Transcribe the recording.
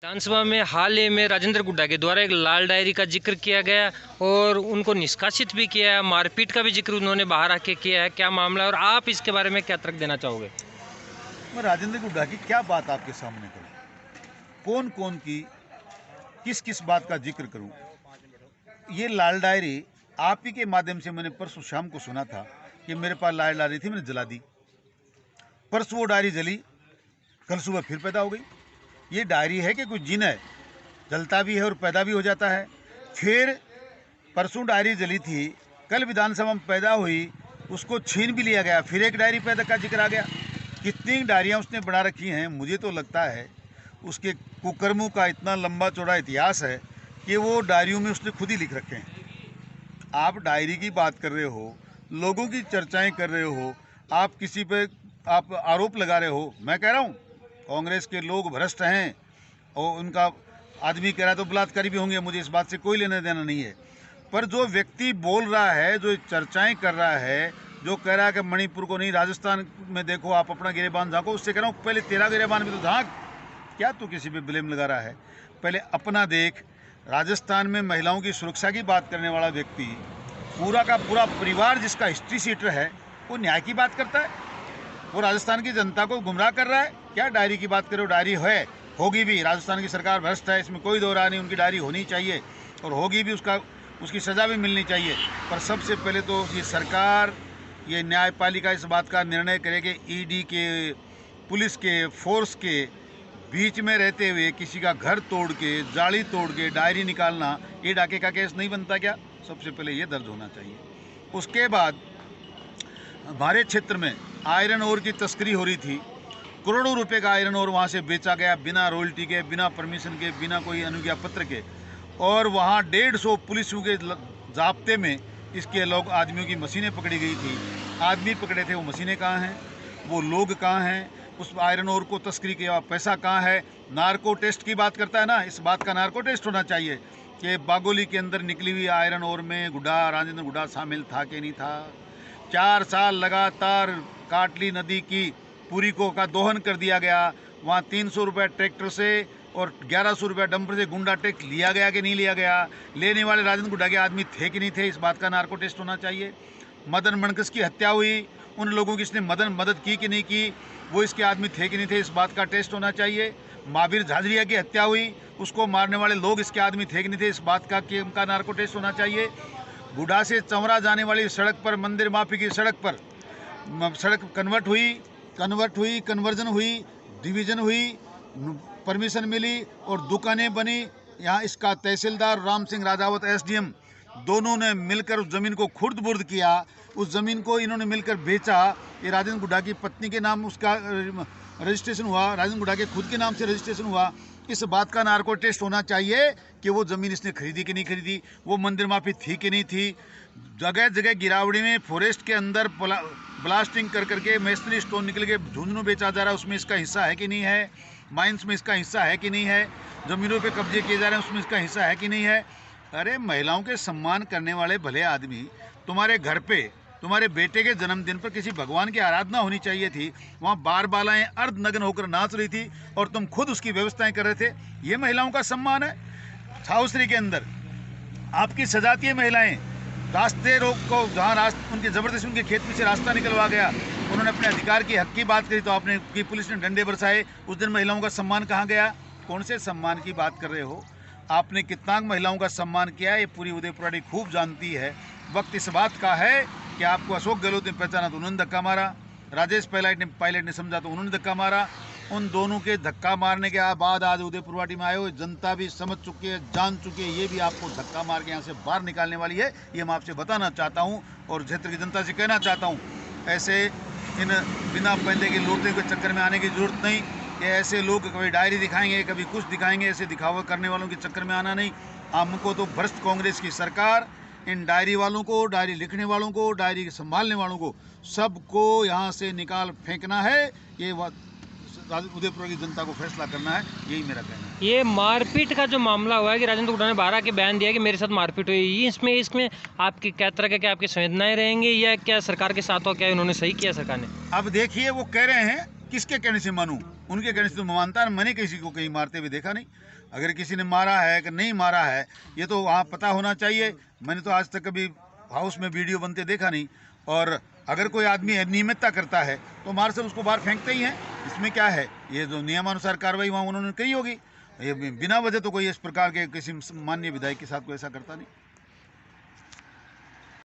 विधानसभा में हाल ही में राजेंद्र गुड्डा के द्वारा एक लाल डायरी का जिक्र किया गया और उनको निष्कासित भी किया है, मारपीट का भी जिक्र उन्होंने बाहर आके किया है। क्या मामला है और आप इसके बारे में क्या तर्क देना चाहोगे? मैं राजेंद्र गुड्डा की क्या बात आपके सामने करूं, कौन कौन की किस किस बात का जिक्र करूं? ये लाल डायरी आप ही के माध्यम से मैंने परसों शाम को सुना था कि मेरे पास लाल डायरी थी, मैंने जला दी। परसों वो डायरी जली, कल सुबह फिर पैदा हो गई। ये डायरी है कि कुछ जिन है, जलता भी है और पैदा भी हो जाता है। फिर परसों डायरी जली थी, कल विधानसभा में पैदा हुई, उसको छीन भी लिया गया, फिर एक डायरी पैदा का जिक्र आ गया। कितनी डायरियाँ उसने बना रखी हैं। मुझे तो लगता है उसके कुकर्मों का इतना लंबा चौड़ा इतिहास है कि वो डायरियों में उसने खुद ही लिख रखे हैं। आप डायरी की बात कर रहे हो, लोगों की चर्चाएं कर रहे हो, आप किसी पे आप आरोप लगा रहे हो। मैं कह रहा हूँ कांग्रेस के लोग भ्रष्ट हैं और उनका आदमी कह रहा है तो बलात्कारी भी होंगे, मुझे इस बात से कोई लेना देना नहीं है। पर जो व्यक्ति बोल रहा है, जो चर्चाएं कर रहा है, जो कह रहा है कि मणिपुर को नहीं राजस्थान में देखो, आप अपना गिरेबान झाँको, उससे कह रहा हूँ पहले तेरा गिरेबान भी तो झाँक। क्या तू किसी पे ब्लेम लगा रहा है? पहले अपना देख। राजस्थान में महिलाओं की सुरक्षा की बात करने वाला व्यक्ति, पूरा का पूरा परिवार जिसका हिस्ट्री सीटर है, वो न्याय की बात करता है? वो राजस्थान की जनता को गुमराह कर रहा है? क्या डायरी की बात करो? डायरी है, होगी भी। राजस्थान की सरकार भ्रष्ट है, इसमें कोई दो राय नहीं। उनकी डायरी होनी चाहिए और होगी भी, उसकी सज़ा भी मिलनी चाहिए। पर सबसे पहले तो ये सरकार, ये न्यायपालिका इस बात का निर्णय करे कि ईडी के, पुलिस के, फोर्स के बीच में रहते हुए किसी का घर तोड़ के, जाली तोड़ के डायरी निकालना, ये डाके का केस नहीं बनता क्या? सबसे पहले ये दर्ज होना चाहिए। उसके बाद हमारे क्षेत्र में आयरन ओर की तस्करी हो रही थी। करोड़ों रुपए का आयरन ओर वहाँ से बेचा गया, बिना रॉयल्टी के, बिना परमिशन के, बिना कोई अनुज्ञा पत्र के। और वहाँ 150 पुलिसों के जाब्ते में इसके लोग आदमियों की मशीनें पकड़ी गई थी। आदमी पकड़े थे, वो मशीनें कहाँ हैं? वो लोग कहाँ हैं? उस आयरन ओर को तस्करी किया पैसा कहाँ है? नार्को टेस्ट की बात करता है ना, इस बात का नार्को टेस्ट होना चाहिए कि बागोली के अंदर निकली हुई आयरन ओर में राजेंद्र गुड्डा शामिल था कि नहीं था। 4 साल लगातार काटली नदी की पूरी को का दोहन कर दिया गया। वहाँ 300 रुपये ट्रैक्टर से और 1100 रुपये डंपर से गुंडा टैक्स लिया गया कि नहीं लिया गया? लेने वाले राजेंद्र गुड्डा के आदमी थे कि नहीं थे? इस बात का नार्को टेस्ट होना चाहिए। मदन मणकस की हत्या हुई, उन लोगों की इसने मदद की कि नहीं की, वो इसके आदमी थे कि नहीं थे? इस बात का टेस्ट होना चाहिए। महावीर झाझड़िया की हत्या हुई, उसको मारने वाले लोग इसके आदमी थे कि नहीं थे? इस बात का नार्को टेस्ट होना चाहिए। गुडा से चंवरा जाने वाली सड़क पर, मंदिर माफी की सड़क पर, सड़क कन्वर्जन हुई, डिवीजन हुई, परमिशन मिली और दुकानें बनी। यहाँ इसका तहसीलदार राम सिंह राजावत, एसडीएम, दोनों ने मिलकर उस ज़मीन को खुर्द बुर्द किया। उस ज़मीन को इन्होंने मिलकर बेचा। ये राजेंद्र गुड्डा की पत्नी के नाम उसका रजिस्ट्रेशन हुआ, राजेंद्र गुड्डा के खुद के नाम से रजिस्ट्रेशन हुआ। इस बात का नार्को टेस्ट होना चाहिए कि वो ज़मीन इसने खरीदी कि नहीं खरीदी, वो मंदिर माफी थी कि नहीं थी। जगह जगह गिरावड़ी में फॉरेस्ट के अंदर ब्लास्टिंग कर करके मेसनरी स्टोन निकल के झुंझुनू बेचा जा रहा है, उसमें इसका हिस्सा है कि नहीं है? माइंस में इसका हिस्सा है कि नहीं है? ज़मीनों पे कब्जे किए जा रहे हैं, उसमें इसका हिस्सा है कि नहीं है? अरे महिलाओं के सम्मान करने वाले भले आदमी, तुम्हारे घर पे तुम्हारे बेटे के जन्मदिन पर किसी भगवान की आराधना होनी चाहिए थी, वहाँ बार बालाएं अर्धनग्न होकर नाच रही थी और तुम खुद उसकी व्यवस्थाएं कर रहे थे। ये महिलाओं का सम्मान है? छाउसरी के अंदर आपकी सजातीय महिलाएं रास्ते रोक को, जहाँ उनके ज़बरदस्ती उनके खेत में से रास्ता निकलवा गया, उन्होंने अपने अधिकार के हक की बात करी तो आपने की पुलिस ने डंडे बरसाए। उस दिन महिलाओं का सम्मान कहाँ गया? कौन से सम्मान की बात कर रहे हो? आपने कितना महिलाओं का सम्मान किया है, ये पूरी उदयपुरानी खूब जानती है। वक्त इस बात का है कि आपको अशोक गहलोत ने पहचाना तो उन्होंने धक्का मारा, राजेश पायलट ने समझा तो उन्होंने धक्का मारा। उन दोनों के धक्का मारने के बाद आज उदयपुरवाटी में आए हो, जनता भी समझ चुकी है, जान चुकी है, ये भी आपको धक्का मार के यहाँ से बाहर निकालने वाली है। ये मैं आपसे बताना चाहता हूँ और क्षेत्र की जनता से कहना चाहता हूँ, ऐसे इन बिना पैंदे के लोटे के चक्कर में आने की जरूरत नहीं। ये ऐसे लोग कभी डायरी दिखाएंगे, कभी कुछ दिखाएंगे, ऐसे दिखावा करने वालों के चक्कर में आना नहीं। हमको तो भ्रष्ट कांग्रेस की सरकार, इन डायरी वालों को, डायरी लिखने वालों को, डायरी संभालने वालों को, सबको यहाँ से निकाल फेंकना है। ये उदयपुर की जनता को फैसला करना है, यही मेरा कहना है। ये मारपीट का जो मामला हुआ है कि राजेंद्र गुड्डा ने बाहर आके बयान दिया कि मेरे साथ मारपीट हुई, इसमें आपकी क्या तरह के, क्या आपकी संवेदनाएं रहेंगी या क्या सरकार के साथ हो? क्या उन्होंने सही किया सरकार ने? अब देखिए, वो कह रहे हैं किसके कहने से मानूं? उनके कहने से तो मानता है। मैंने किसी को कहीं मारते हुए देखा नहीं। अगर किसी ने मारा है कि नहीं मारा है ये तो वहाँ पता होना चाहिए। मैंने तो आज तक कभी हाउस में वीडियो बनते देखा नहीं। और अगर कोई आदमी अनियमितता करता है तो मार्शल उसको बाहर फेंकते ही हैं। इसमें क्या है, ये जो नियमानुसार कार्रवाई वहाँ उन्होंने कही होगी। ये बिना वजह तो कोई इस प्रकार के किसी माननीय विधायक के साथ कोई ऐसा करता नहीं।